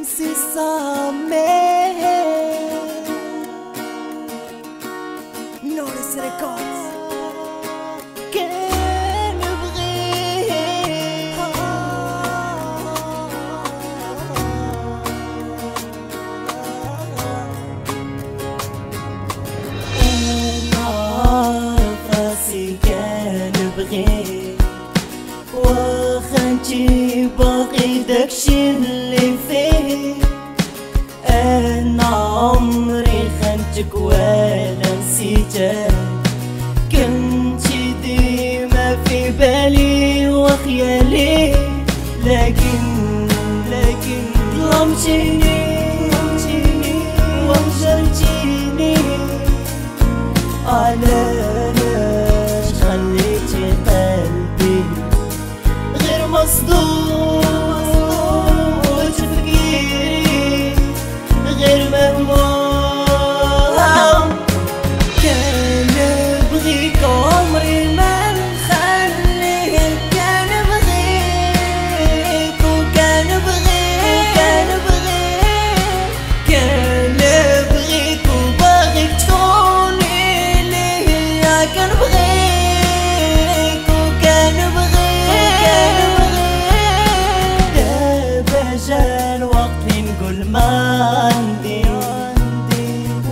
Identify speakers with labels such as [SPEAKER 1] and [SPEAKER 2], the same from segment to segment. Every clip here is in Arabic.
[SPEAKER 1] c'est ça, mais Knowless Records كان بغيها أنا راسي كان بغيك واخا انتي باقي داكشي اللي فيه انا عمري خنتك ولا نسيتك كنتي ديما في بالي وخيالي لكن ظلمتيني وهجرتيني علاش خليتي قلبي غير مصدوم وتفكيري غير مهموم كان بغيك عمري ما نخليه كان بغيك وكان بغيك كان بغيك وباغيك تكوني ليا كان بغيك وكان بغيك دابا جا الوقت اللي نقول ما عندي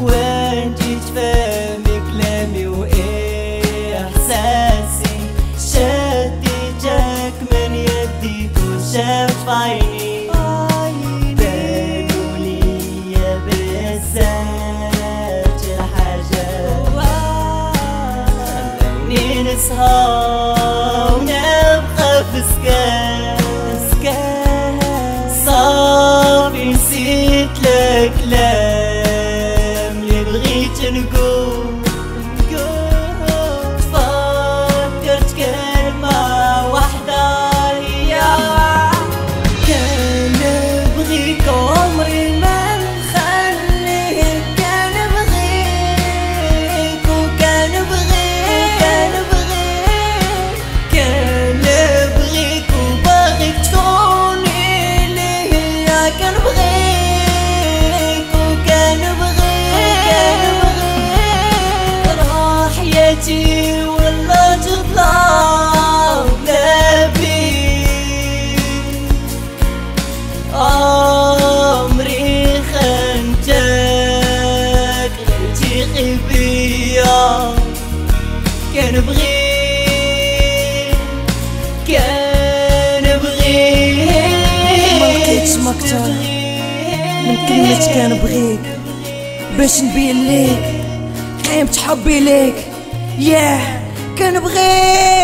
[SPEAKER 1] وانتي تفهمي كلامي واحساسي شديتك من يديك وشافت عيني بانوا ليا بزاف الحاجات خلوني نسهر ونبقى في سكان صافي نسيت الكلام اللي بغيت نقول تفكرت كلمة واحدة هي كان بغيك عمري ما نخليه كان بغيك وكان بغيك كان بغيك وباغيك تكوني ليا كان بغيك وكان بغيك راح حياتي ولا تطلع بلا بيك عمري خنتك غيرتي غبية كان بغيك
[SPEAKER 2] ملقيتش مكتر من كلمة كان بغيك باش نبين ليك قيمة حبي ليك كان بغيك